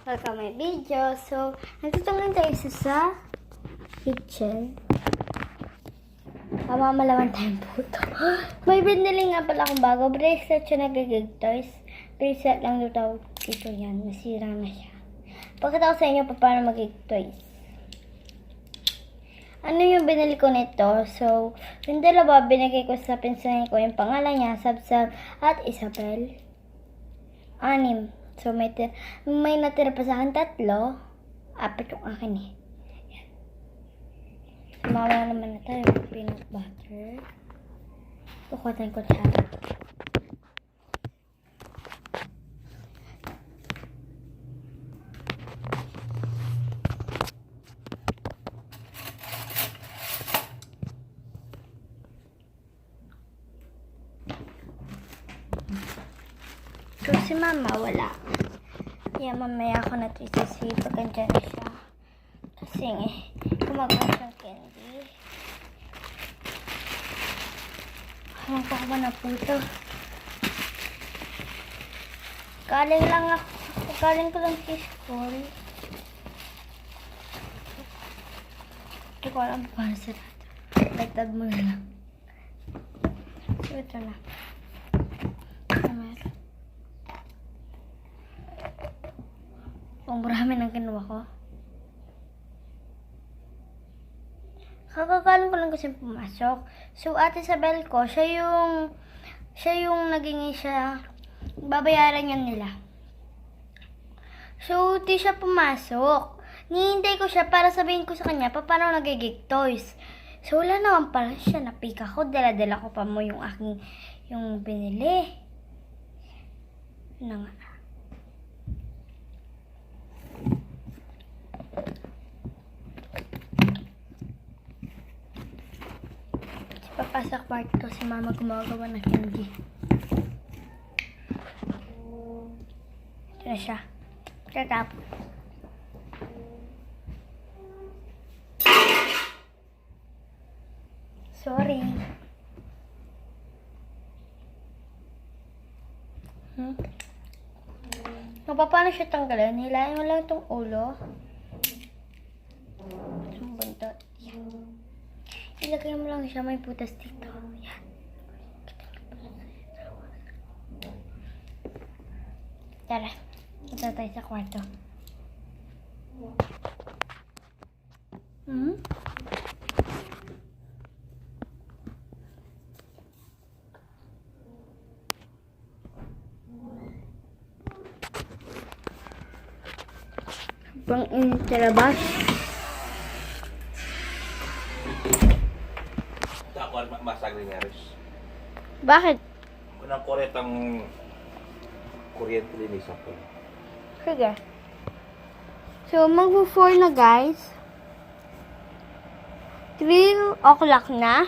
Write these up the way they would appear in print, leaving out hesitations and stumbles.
welcome my video. So, nandito lang tayo sa kitchen. Mamamalaman tayong puto. May binili nga pala akong bago. Bracelet siya na Gig Toys. Bracelet lang daw dito yan. Nasira na siya. Pagkatapos sa inyo pa paano mag-Gig Toys. Ano yung binili ko nito? So, yung dalawa binigay ko sa pinsan ko. Yung pangalan niya, Sabsab at Isabel. 6. So, may natira pa sa akin 3. 4 yung akin eh. Yan. Sumawa naman na tayo. Peanut butter. Kukuha tayong kutsara. So, si mama wala. Kaya mamaya ako na ito isasave pag andyan na siya. Kasi gumagawa siyang candy. Alam ko ba na puto. Galing ko lang sa school. Hindi ko alam paano sila. Lightad mo na lang. So, ito na. Ang marami nang kinuha ko. Kakagaling ko lang kasi pumasok. So, Ate Isabel ko, siya yung naging babayaran yan nila. So, di siya pumasok. Nihintay ko siya para sabihin ko sa kanya, paano nagigig toys. So, wala naman pala siya. Napika ko, dala-dala ko pa mo yung binili. Ano nga. Papasok kwarto si mama gumagawa ng candy. Ito na siya. Tatap. Sorry. Paano siya tanggalin? Hilahin mo lang itong ulo. Itong buntot. Yan. Ilagay mo lang siya, may putas dito. Yan. Tara, punta tayo sa kwarto. Pang init sa labas. Masag ni Maris. Bakit? Unang kuryente din isa po. Sige. So, mag-4 na guys. 3 o'clock na.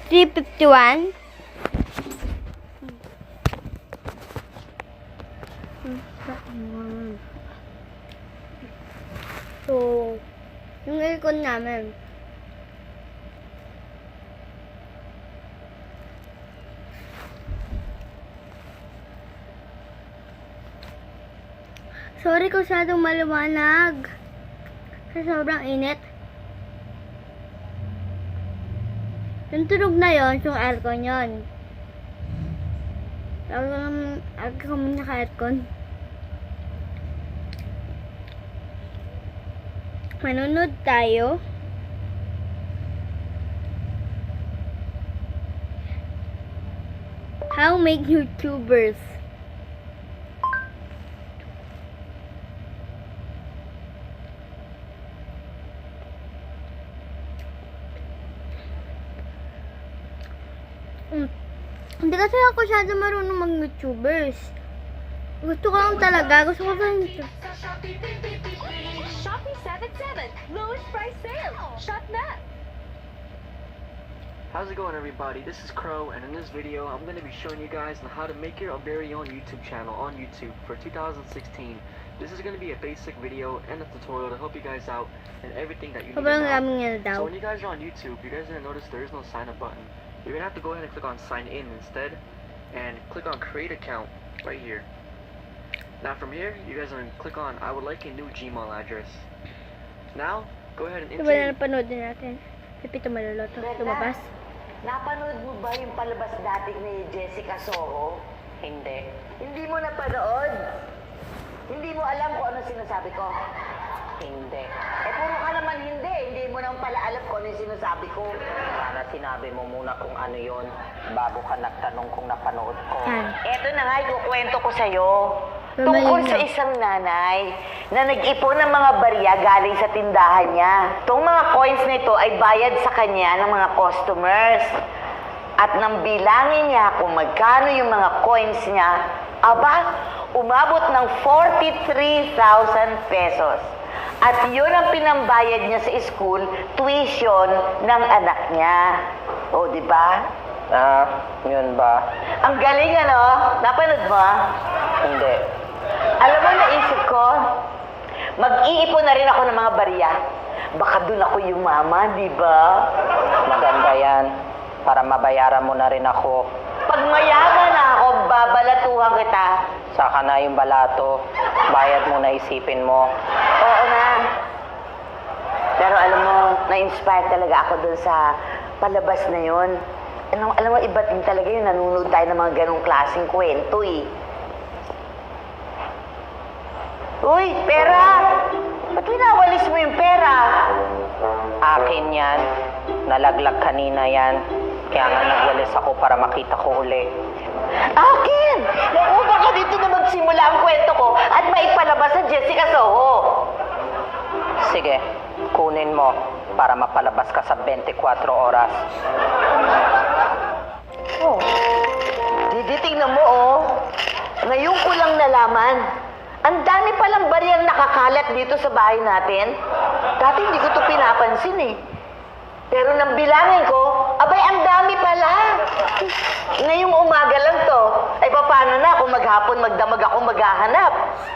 3:51. So, yung aircon namin. Sorry kung masyadong maliwanag. Kasi sobrang init. Yung tunog na yon, yung aircon yon. Aga kami naka-aircon. Manunod tayo. How make YouTubers. Hindi kasi ako masyado marunong mag-YouTubers. Gusto ko lang talaga. Gusto ko lang ito. Shopee 77 lowest price sale. Shop now. How's it going, everybody? This is Crow, and in this video I'm going to be showing you guys on how to make your very own YouTube channel on YouTube for 2016. This is going to be a basic video and a tutorial to help you guys out and everything that you need to know. So when you guys are on YouTube, you guys are going to notice there is no sign up button. You're going to have to go ahead and click on sign in instead. and click on create account right here. Now from here, you guys are going to click on I would like a new Gmail address. Now, go ahead and Diba enter. na napanood din natin? Pipito Maloloto. Lumabas. Napanood mo ba yung palabas dati ni Jessica Soho? Hindi. Hindi mo napanood? Hindi mo alam kung ano sinasabi ko? Hindi. Eh, puro ka naman hindi. Hindi mo naman pala alam kung ano yung sinasabi ko. Sana sinabi mo muna kung ano yon bago ka nagtanong kung napanood ko. Eto na nga, ikukwento ko sa'yo. Tungkol sa isang nanay na nag-ipon ng mga barya galing sa tindahan niya. Itong mga coins na ito ay bayad sa kanya ng mga customers. At nang bilangin niya kung magkano yung mga coins niya, aba, umabot ng 43,000 pesos. At yun ang pinambayad niya sa school, tuition ng anak niya. O, di ba? Yun ba? Ang galing, ano? Napanood mo, ah? Hindi. Alam mo, naisip ko, mag-iipon na rin ako ng mga barya. Baka doon ako yumaman, di ba? Maganda yan. Para mabayaran mo na rin ako. Pag mayaman na ako, babalatuhan kita. Saka na yung balato. Bayad mo na isipin mo. Oo na. Pero alam mo, na-inspire talaga ako doon sa palabas na yon. Alam mo, iba din talaga yun. Nanonood tayo ng mga ganong klaseng kwento, eh. Uy, pera! Ba't winawalis mo yung pera? Akin yan. Nalaglag kanina yan. Kaya nga nagwalis ako para makita ko uli. Akin! Naku, baka dito na magsimula ang kwento ko at maipalabas sa Jessica Soho. Sige, kunin mo para mapalabas ka sa 24 oras. Oh, tingnan mo, oh. Ngayon ko lang nalaman. Ang dami palang bariyang nakakalat dito sa bahay natin. Dati hindi ko to pinapansin, eh. Pero nang bilangin ko, abay, ang dami pala. Ngayong umaga lang to. Ay, paano na kung maghapon magdamag ako maghahanap?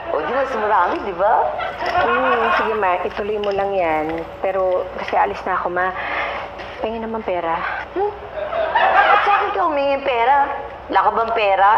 O, di mas marami, di ba? Sige ma, ituloy mo lang yan. Pero kasi alis na ako ma. Pingin naman pera. At sa akin ka humingi pera? Wala ka bang pera?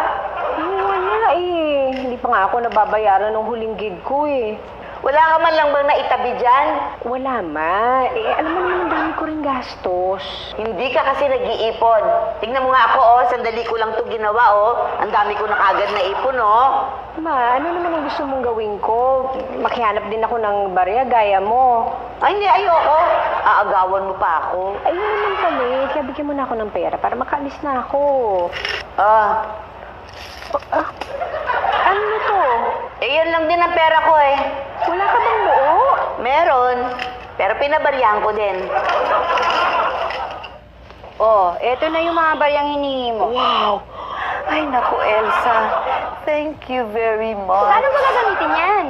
Wala eh. Hindi pa nga ako nababayaran ng huling gig ko eh. Wala ka man lang bang naitabi dyan? Wala ma. Eh, alam mo naman, dami ko rin gastos. Hindi ka kasi nag-iipon. Tingnan mo nga ako, oh. Sandali ko lang to ginawa, oh. Ang dami ko na kagad na ipon, oh. Ma, ano naman ang gusto mong gawin ko? Makihanap din ako ng barya gaya mo. Ay, hindi, ayoko. Aagawan mo pa ako. Ayun naman kami. Kaya bigyan mo na ako ng pera para makaalis na ako. Ano to? Eh, yan lang din ang pera ko, eh. Wala ka bang buo? Meron. Pero pinabaryahan ko din. Oh, eto na yung mga baryang hiningi mo. Wow! Ay, naku, Elsa. Thank you very much. Paano mo gagamitin yan?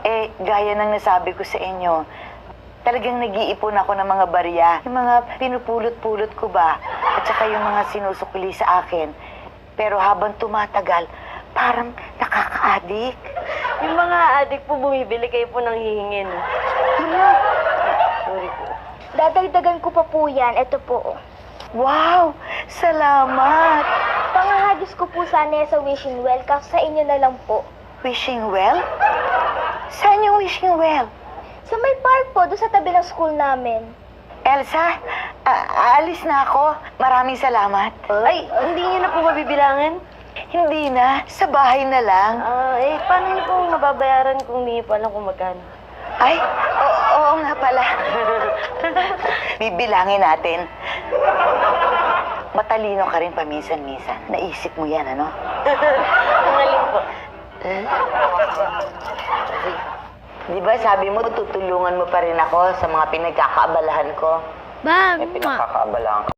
Eh, gaya ng nasabi ko sa inyo, talagang nag-iipon ako ng mga barya. Yung mga pinupulot-pulot ko ba? At saka yung mga sinusukli sa akin. Pero habang tumatagal, parang nakaka-addict. Yung mga adik po bumibili kayo po ng hihingin. Sorry po. Dadagdagan ko pa po yan. Ito po. Wow! Salamat! Pangahagis ko po sana sa wishing well, kaso sa inyo na lang po. Wishing well? Saan yung wishing well? Sa may park po, doon sa tabi ng school namin. Elsa, aalis na ako. Maraming salamat. Ay, hindi niyo na po mabibilangan? Hindi na. Sa bahay na lang. Paano niyo po mababayaran kung hindi niyo po alam kung magkano? Ay, oo nga pala. Bibilangin natin. Matalino ka rin paminsan-minsan. Naisip mo yan, ano? Ang galing po. Di ba sabi mo, tutulungan mo pa rin ako sa mga pinagkakaabalahan ko? May pinakakaabalahan ka.